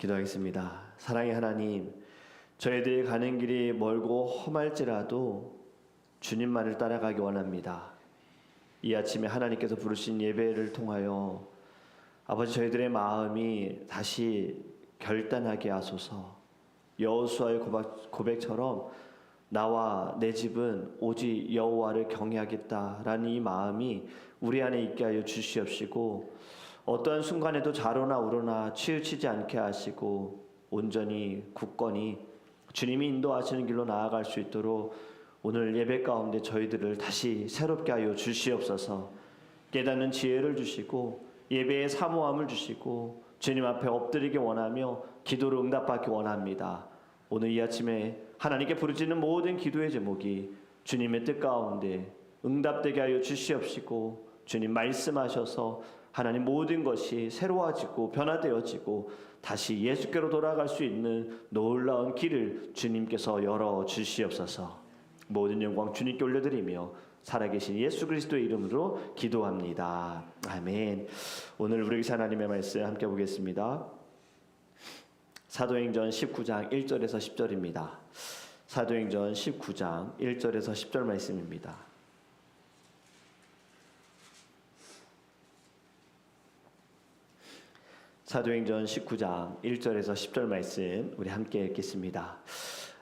기도하겠습니다. 사랑의 하나님, 저희들이 가는 길이 멀고 험할지라도 주님만을 따라가기 원합니다. 이 아침에 하나님께서 부르신 예배를 통하여 아버지, 저희들의 마음이 다시 결단하게 하소서. 여호수아의 고백처럼 나와 내 집은 오직 여호와를 경외하겠다라는 이 마음이 우리 안에 있게 하여 주시옵시고, 어떠한 순간에도 좌로나 우로나 치우치지 않게 하시고 온전히 굳건히 주님이 인도하시는 길로 나아갈 수 있도록 오늘 예배 가운데 저희들을 다시 새롭게 하여 주시옵소서. 깨닫는 지혜를 주시고 예배의 사모함을 주시고 주님 앞에 엎드리기 원하며 기도로 응답받기 원합니다. 오늘 이 아침에 하나님께 부르짖는 모든 기도의 제목이 주님의 뜻 가운데 응답되게 하여 주시옵시고, 주님 말씀하셔서 하나님 모든 것이 새로워지고 변화되어지고 다시 예수께로 돌아갈 수 있는 놀라운 길을 주님께서 열어주시옵소서. 모든 영광 주님께 올려드리며 살아계신 예수 그리스도의 이름으로 기도합니다. 아멘. 오늘 우리 하나님의 말씀 함께 보겠습니다. 사도행전 19장 1절에서 10절입니다. 사도행전 19장 1절에서 10절 말씀입니다. 사도행전 19장 1절에서 10절 말씀 우리 함께 읽겠습니다.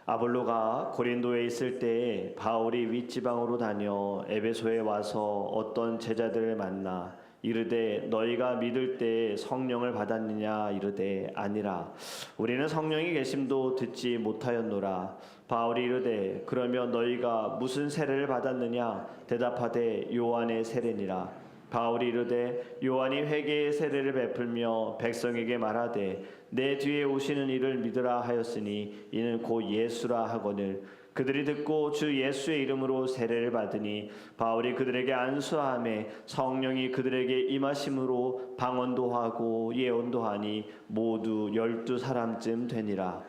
아볼로가 고린도에 있을 때에 바울이 윗지방으로 다녀 에베소에 와서 어떤 제자들을 만나 이르되 너희가 믿을 때에 성령을 받았느냐 이르되 아니라 우리는 성령이 계심도 듣지 못하였노라. 바울이 이르되 그러면 너희가 무슨 세례를 받았느냐 대답하되 요한의 세례니라. 바울이 이르되 요한이 회개의 세례를 베풀며 백성에게 말하되 내 뒤에 오시는 이를 믿으라 하였으니 이는 곧 예수라 하거늘. 그들이 듣고 주 예수의 이름으로 세례를 받으니 바울이 그들에게 안수하매 성령이 그들에게 임하심으로 방언도 하고 예언도 하니 모두 12사람쯤 되니라.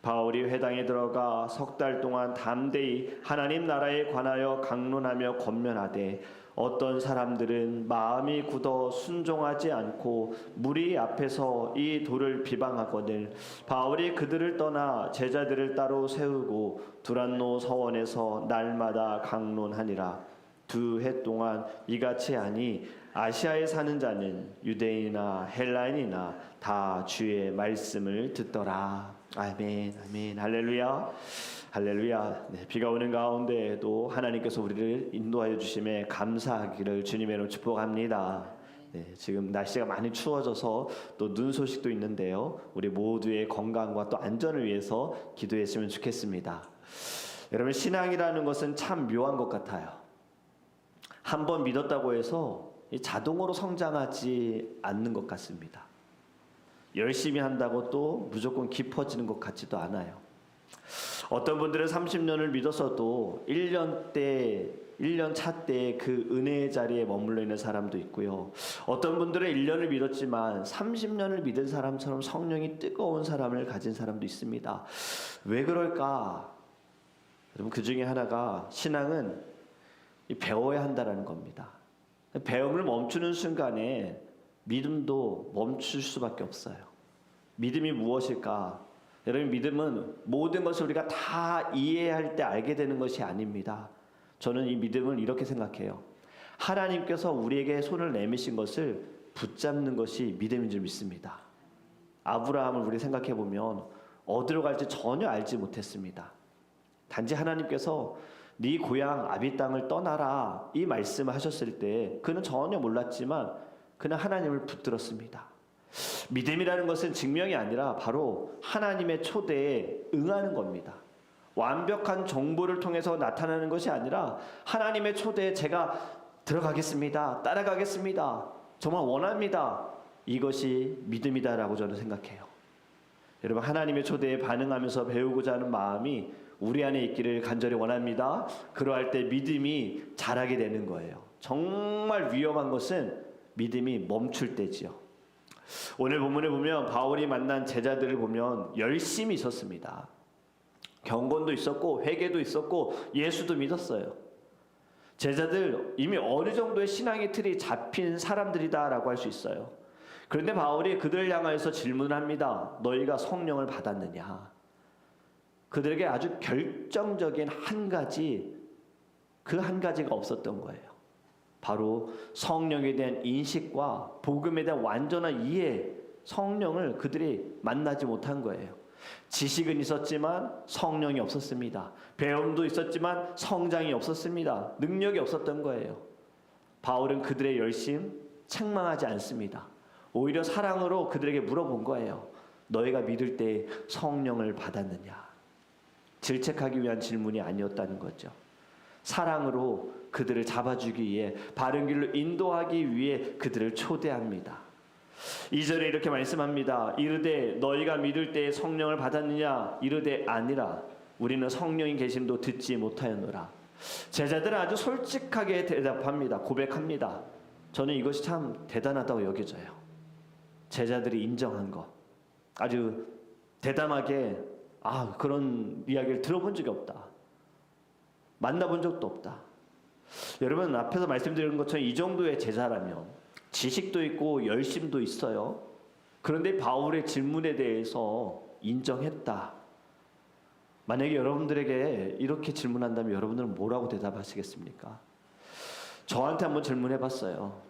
바울이 회당에 들어가 석 달 동안 담대히 하나님 나라에 관하여 강론하며 권면하되 어떤 사람들은 마음이 굳어 순종하지 않고 무리 앞에서 이 돌을 비방하거늘. 바울이 그들을 떠나 제자들을 따로 세우고 두란노 서원에서 날마다 강론하니라. 2해 동안 이같이 하니 아시아에 사는 자는 유대인이나 헬라인이나 다 주의 말씀을 듣더라. 아멘, 아멘, 할렐루야, 할렐루야. 네, 비가 오는 가운데에도 하나님께서 우리를 인도하여 주심에 감사하기를 주님의 이름으로 축복합니다. 네, 지금 날씨가 많이 추워져서 또 눈 소식도 있는데요. 우리 모두의 건강과 또 안전을 위해서 기도했으면 좋겠습니다. 여러분, 신앙이라는 것은 참 묘한 것 같아요. 한번 믿었다고 해서 자동으로 성장하지 않는 것 같습니다. 열심히 한다고 또 무조건 깊어지는 것 같지도 않아요. 어떤 분들은 30년을 믿었어도 1년 차 때 그 은혜의 자리에 머물러 있는 사람도 있고요. 어떤 분들은 1년을 믿었지만 30년을 믿은 사람처럼 성령이 뜨거운 사람을 가진 사람도 있습니다. 왜 그럴까? 여러분, 그 중에 하나가 신앙은 배워야 한다라는 겁니다. 배움을 멈추는 순간에 믿음도 멈출 수밖에 없어요. 믿음이 무엇일까? 여러분, 믿음은 모든 것을 우리가 다 이해할 때 알게 되는 것이 아닙니다. 저는 이 믿음을 이렇게 생각해요. 하나님께서 우리에게 손을 내미신 것을 붙잡는 것이 믿음인 줄 믿습니다. 아브라함을 우리 생각해 보면 어디로 갈지 전혀 알지 못했습니다. 단지 하나님께서 네 고향 아비 땅을 떠나라 이 말씀을 하셨을 때 그는 전혀 몰랐지만 그는 하나님을 붙들었습니다. 믿음이라는 것은 증명이 아니라 바로 하나님의 초대에 응하는 겁니다. 완벽한 정보를 통해서 나타나는 것이 아니라 하나님의 초대에 제가 들어가겠습니다. 따라가겠습니다. 정말 원합니다. 이것이 믿음이다라고 저는 생각해요. 여러분, 하나님의 초대에 반응하면서 배우고자 하는 마음이 우리 안에 있기를 간절히 원합니다. 그러할 때 믿음이 자라게 되는 거예요. 정말 위험한 것은 믿음이 멈출 때지요. 오늘 본문에 보면 바울이 만난 제자들을 보면 열심히 있었습니다. 경건도 있었고 회개도 있었고 예수도 믿었어요. 제자들 이미 어느 정도의 신앙의 틀이 잡힌 사람들이다라고 할 수 있어요. 그런데 바울이 그들을 향하여서 질문합니다. 너희가 성령을 받았느냐? 그들에게 아주 결정적인 한 가지, 그 한 가지가 없었던 거예요. 바로 성령에 대한 인식과 복음에 대한 완전한 이해, 성령을 그들이 만나지 못한 거예요. 지식은 있었지만 성령이 없었습니다. 배움도 있었지만 성장이 없었습니다. 능력이 없었던 거예요. 바울은 그들의 열심 책망하지 않습니다. 오히려 사랑으로 그들에게 물어본 거예요. 너희가 믿을 때 성령을 받았느냐? 질책하기 위한 질문이 아니었다는 거죠. 사랑으로 그들을 잡아주기 위해, 바른 길로 인도하기 위해 그들을 초대합니다. 2절에 이렇게 말씀합니다. 이르되 너희가 믿을 때에 성령을 받았느냐? 이르되 아니라 우리는 성령이 계심도 듣지 못하였노라. 제자들은 아주 솔직하게 대답합니다. 고백합니다. 저는 이것이 참 대단하다고 여겨져요. 제자들이 인정한 것, 아주 대담하게 그런 이야기를 들어본 적이 없다, 만나본 적도 없다. 여러분, 앞에서 말씀드린 것처럼 이 정도의 제자라면 지식도 있고 열심도 있어요. 그런데 바울의 질문에 대해서 인정했다. 만약에 여러분들에게 이렇게 질문한다면 여러분들은 뭐라고 대답하시겠습니까? 저한테 한번 질문해 봤어요.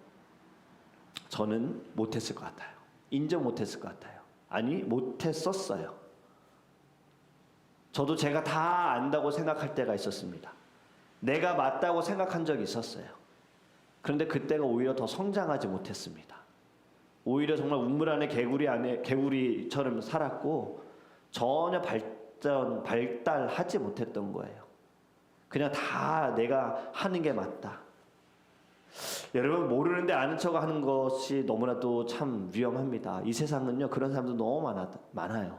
저는 못했을 것 같아요. 인정 못했을 것 같아요. 아니, 못했었어요. 저도 제가 다 안다고 생각할 때가 있었습니다. 내가 맞다고 생각한 적이 있었어요. 그런데 그때가 오히려 더 성장하지 못했습니다. 오히려 정말 우물 안에 개구리처럼 살았고 전혀 발달하지 못했던 거예요. 그냥 다 내가 하는 게 맞다. 여러분, 모르는데 아는 척 하는 것이 너무나도 참 위험합니다. 이 세상은요, 그런 사람도 너무 많아요.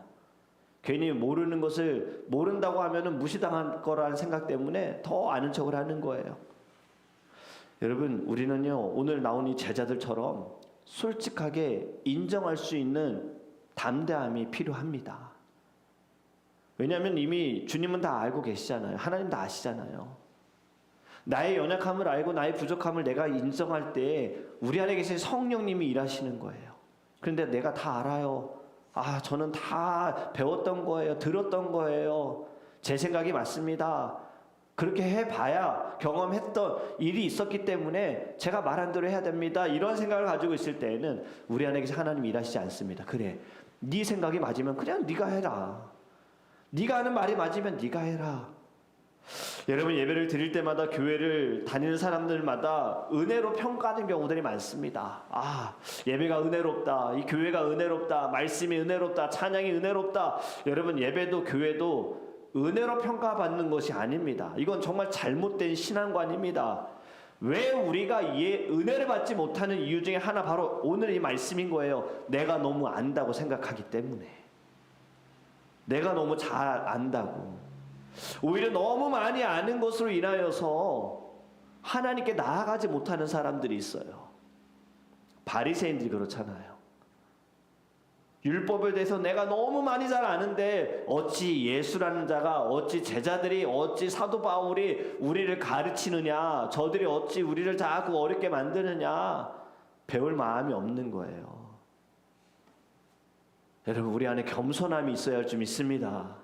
괜히 모르는 것을 모른다고 하면은 무시당할 거라는 생각 때문에 더 아는 척을 하는 거예요. 여러분, 우리는요, 오늘 나온 이 제자들처럼 솔직하게 인정할 수 있는 담대함이 필요합니다. 왜냐하면 이미 주님은 다 알고 계시잖아요. 하나님 다 아시잖아요. 나의 연약함을 알고 나의 부족함을 내가 인정할 때 우리 안에 계신 성령님이 일하시는 거예요. 그런데 내가 다 알아요. 저는 다 배웠던 거예요. 들었던 거예요. 제 생각이 맞습니다. 그렇게 해봐야 경험했던 일이 있었기 때문에 제가 말한 대로 해야 됩니다. 이런 생각을 가지고 있을 때에는 우리 안에 계신 하나님이 일하시지 않습니다. 그래, 네 생각이 맞으면 그냥 네가 해라. 네가 하는 말이 맞으면 네가 해라. 여러분, 예배를 드릴 때마다 교회를 다니는 사람들마다 은혜로 평가하는 경우들이 많습니다. 예배가 은혜롭다, 이 교회가 은혜롭다, 말씀이 은혜롭다, 찬양이 은혜롭다. 여러분, 예배도 교회도 은혜로 평가받는 것이 아닙니다. 이건 정말 잘못된 신앙관입니다. 왜 우리가 은혜를 받지 못하는 이유 중에 하나, 바로 오늘 이 말씀인 거예요. 내가 너무 안다고 생각하기 때문에. 내가 너무 잘 안다고. 오히려 너무 많이 아는 것으로 인하여서 하나님께 나아가지 못하는 사람들이 있어요. 바리새인들이 그렇잖아요. 율법에 대해서 내가 너무 많이 잘 아는데 어찌 예수라는 자가, 어찌 제자들이, 어찌 사도 바울이 우리를 가르치느냐, 저들이 어찌 우리를 자꾸 어렵게 만드느냐, 배울 마음이 없는 거예요. 여러분, 우리 안에 겸손함이 있어야 할 줄 믿습니다.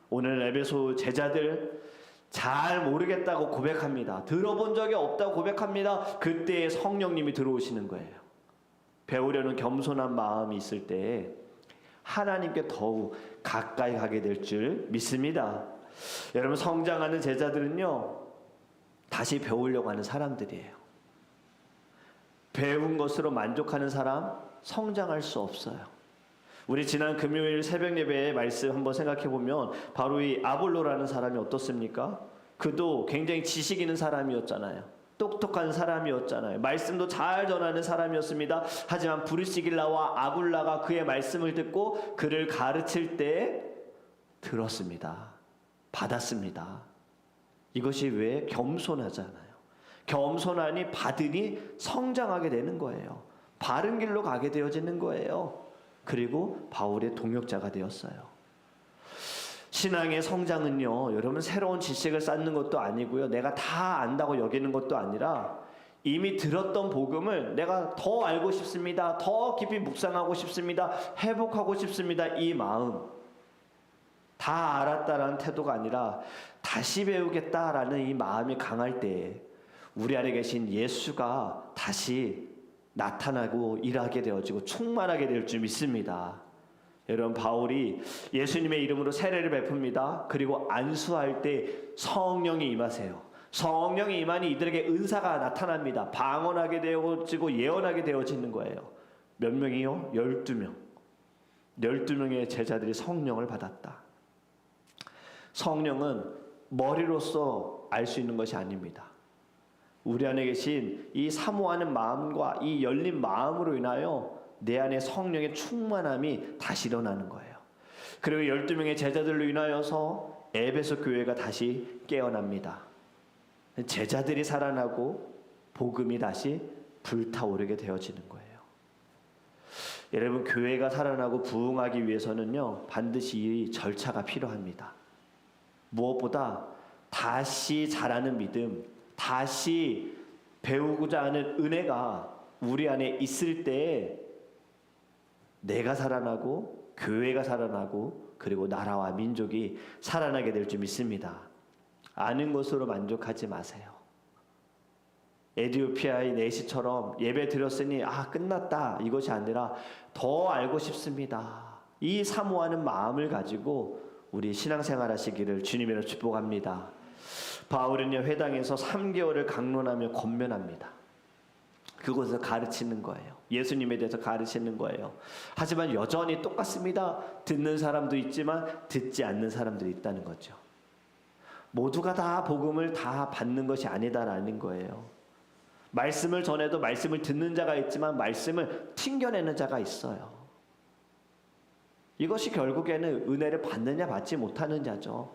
오늘 에베소 제자들 잘 모르겠다고 고백합니다. 들어본 적이 없다고 고백합니다. 그때 성령님이 들어오시는 거예요. 배우려는 겸손한 마음이 있을 때 하나님께 더욱 가까이 가게 될 줄 믿습니다. 여러분, 성장하는 제자들은요, 다시 배우려고 하는 사람들이에요. 배운 것으로 만족하는 사람, 성장할 수 없어요. 우리 지난 금요일 새벽 예배의 말씀 한번 생각해 보면 바로 이 아볼로라는 사람이 어떻습니까? 그도 굉장히 지식 있는 사람이었잖아요. 똑똑한 사람이었잖아요. 말씀도 잘 전하는 사람이었습니다. 하지만 브리시길라와 아굴라가 그의 말씀을 듣고 그를 가르칠 때 들었습니다. 받았습니다. 이것이 왜? 겸손하잖아요. 겸손하니 받으니 성장하게 되는 거예요. 바른 길로 가게 되어지는 거예요. 그리고 바울의 동역자가 되었어요. 신앙의 성장은요, 여러분, 새로운 지식을 쌓는 것도 아니고요, 내가 다 안다고 여기는 것도 아니라 이미 들었던 복음을 내가 더 알고 싶습니다. 더 깊이 묵상하고 싶습니다. 회복하고 싶습니다. 이 마음, 다 알았다라는 태도가 아니라 다시 배우겠다라는 이 마음이 강할 때 우리 안에 계신 예수가 다시 나타나고 일하게 되어지고 충만하게 될 줄 믿습니다. 여러분, 바울이 예수님의 이름으로 세례를 베풉니다. 그리고 안수할 때 성령이 임하세요. 성령이 임하니 이들에게 은사가 나타납니다. 방언하게 되어지고 예언하게 되어지는 거예요. 몇 명이요? 12명. 12명의 제자들이 성령을 받았다. 성령은 머리로서 알 수 있는 것이 아닙니다. 우리 안에 계신 이 사모하는 마음과 이 열린 마음으로 인하여 내 안에 성령의 충만함이 다시 일어나는 거예요. 그리고 12명의 제자들로 인하여서 에베소 교회가 다시 깨어납니다. 제자들이 살아나고 복음이 다시 불타오르게 되어지는 거예요. 여러분, 교회가 살아나고 부흥하기 위해서는요, 반드시 이 절차가 필요합니다. 무엇보다 다시 자라는 믿음, 다시 배우고자 하는 은혜가 우리 안에 있을 때에 내가 살아나고 교회가 살아나고 그리고 나라와 민족이 살아나게 될 줄 믿습니다. 아는 것으로 만족하지 마세요. 에티오피아의 내시처럼 예배 드렸으니 끝났다, 이것이 아니라 더 알고 싶습니다. 이 사모하는 마음을 가지고 우리 신앙생활 하시기를 주님으로 축복합니다. 바울은요, 회당에서 3개월을 강론하며 권면합니다. 그곳에서 가르치는 거예요. 예수님에 대해서 가르치는 거예요. 하지만 여전히 똑같습니다. 듣는 사람도 있지만 듣지 않는 사람들이 있다는 거죠. 모두가 다 복음을 다 받는 것이 아니다라는 거예요. 말씀을 전해도 말씀을 듣는 자가 있지만 말씀을 튕겨내는 자가 있어요. 이것이 결국에는 은혜를 받느냐 받지 못하는 자죠.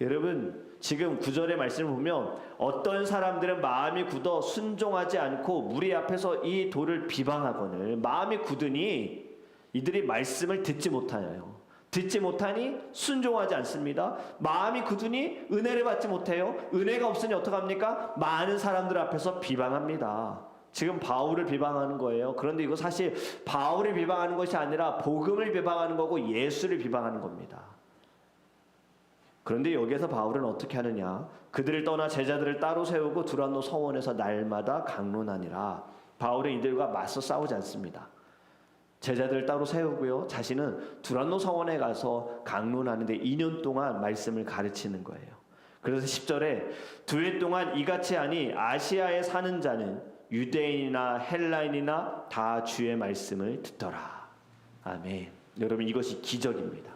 여러분, 지금 9절의 말씀을 보면 어떤 사람들은 마음이 굳어 순종하지 않고 무리 앞에서 이 돌을 비방하거늘 마음이 굳으니 이들이 말씀을 듣지 못하여요. 듣지 못하니 순종하지 않습니다. 마음이 굳으니 은혜를 받지 못해요. 은혜가 없으니 어떡합니까? 많은 사람들 앞에서 비방합니다. 지금 바울을 비방하는 거예요. 그런데 이거 사실 바울을 비방하는 것이 아니라 복음을 비방하는 거고 예수를 비방하는 겁니다. 그런데 여기에서 바울은 어떻게 하느냐? 그들을 떠나 제자들을 따로 세우고 두란노 서원에서 날마다 강론하니라. 바울은 이들과 맞서 싸우지 않습니다. 제자들을 따로 세우고요, 자신은 두란노 서원에 가서 강론하는데 2년 동안 말씀을 가르치는 거예요. 그래서 10절에 두 해 동안 이같이 하니 아시아에 사는 자는 유대인이나 헬라인이나 다 주의 말씀을 듣더라. 아멘. 여러분, 이것이 기적입니다.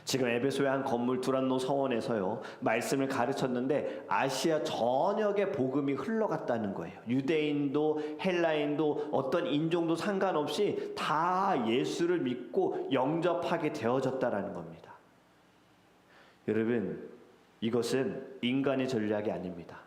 지금 에베소의 한 건물 두란노 서원에서요, 말씀을 가르쳤는데 아시아 전역에 복음이 흘러갔다는 거예요. 유대인도 헬라인도 어떤 인종도 상관없이 다 예수를 믿고 영접하게 되어졌다라는 겁니다. 여러분, 이것은 인간의 전략이 아닙니다.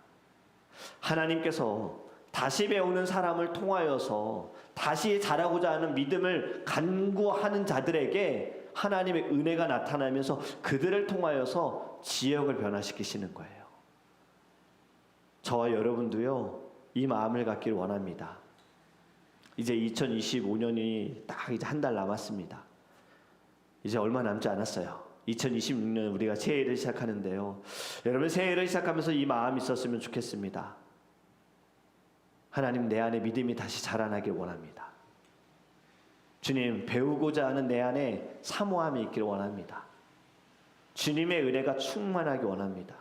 하나님께서 다시 배우는 사람을 통하여서 다시 자라고자 하는 믿음을 간구하는 자들에게 하나님의 은혜가 나타나면서 그들을 통하여서 지역을 변화시키시는 거예요. 저와 여러분도요, 이 마음을 갖기를 원합니다. 이제 2025년이 딱 이제 한 달 남았습니다. 이제 얼마 남지 않았어요. 2026년 우리가 새해를 시작하는데요, 여러분, 새해를 시작하면서 이 마음이 있었으면 좋겠습니다. 하나님, 내 안에 믿음이 다시 자라나길 원합니다. 주님, 배우고자 하는 내 안에 사모함이 있기를 원합니다. 주님의 은혜가 충만하기 원합니다.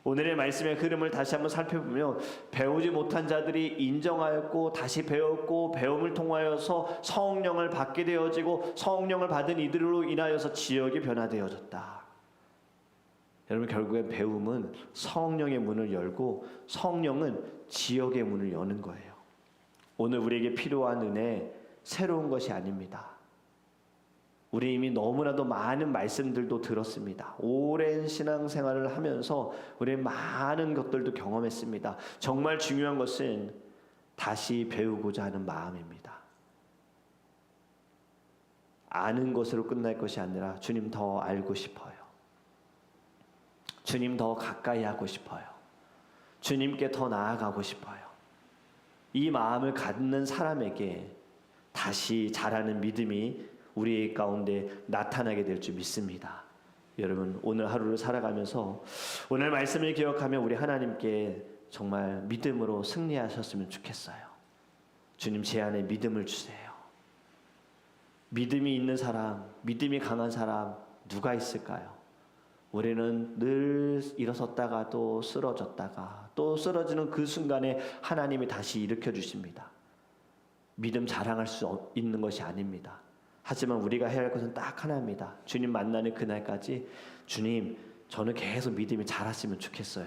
오늘의 말씀의 흐름을 다시 한번 살펴보면 배우지 못한 자들이 인정하였고 다시 배웠고 배움을 통하여서 성령을 받게 되어지고 성령을 받은 이들로 인하여서 지역이 변화되어졌다. 여러분, 결국엔 배움은 성령의 문을 열고 성령은 지역의 문을 여는 거예요. 오늘 우리에게 필요한 은혜, 새로운 것이 아닙니다. 우리 이미 너무나도 많은 말씀들도 들었습니다. 오랜 신앙생활을 하면서 우리 많은 것들도 경험했습니다. 정말 중요한 것은 다시 배우고자 하는 마음입니다. 아는 것으로 끝날 것이 아니라 주님 더 알고 싶어요. 주님 더 가까이 하고 싶어요. 주님께 더 나아가고 싶어요. 이 마음을 갖는 사람에게 다시 자라는 믿음이 우리 가운데 나타나게 될 줄 믿습니다. 여러분, 오늘 하루를 살아가면서 오늘 말씀을 기억하며 우리 하나님께 정말 믿음으로 승리하셨으면 좋겠어요. 주님, 제 안에 믿음을 주세요. 믿음이 있는 사람, 믿음이 강한 사람 누가 있을까요? 우리는 늘 일어섰다가 또 쓰러졌다가 또 쓰러지는 그 순간에 하나님이 다시 일으켜 주십니다. 믿음 자랑할 수 있는 것이 아닙니다. 하지만 우리가 해야 할 것은 딱 하나입니다. 주님 만나는 그날까지 주님, 저는 계속 믿음이 자랐으면 좋겠어요.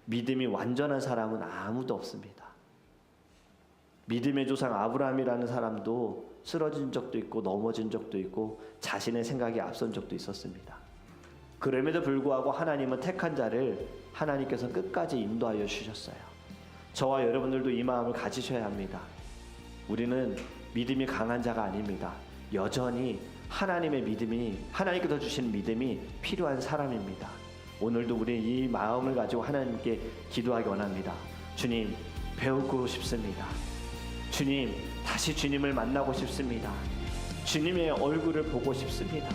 믿음이 완전한 사람은 아무도 없습니다. 믿음의 조상 아브라함이라는 사람도 쓰러진 적도 있고 넘어진 적도 있고 자신의 생각이 앞선 적도 있었습니다. 그럼에도 불구하고 하나님은 택한 자를 하나님께서 끝까지 인도하여 주셨어요. 저와 여러분들도 이 마음을 가지셔야 합니다. 우리는 믿음이 강한 자가 아닙니다. 여전히 하나님의 믿음이, 하나님께서 주신 믿음이 필요한 사람입니다. 오늘도 우리는 이 마음을 가지고 하나님께 기도하기 원합니다. 주님, 배우고 싶습니다. 주님, 다시 주님을 만나고 싶습니다. 주님의 얼굴을 보고 싶습니다.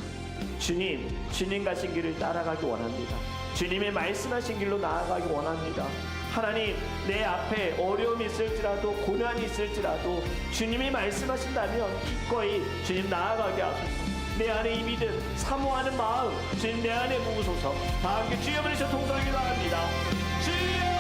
주님, 주님 가신 길을 따라가기 원합니다. 주님의 말씀하신 길로 나아가기 원합니다. 하나님, 내 앞에 어려움이 있을지라도 고난이 있을지라도 주님이 말씀하신다면 기꺼이 주님 나아가게 하소서. 내 안에 이 믿음, 사모하는 마음 주님 내 안에 부으소서. 다 함께 주여 부르셔 동성기도 합니다. 주여!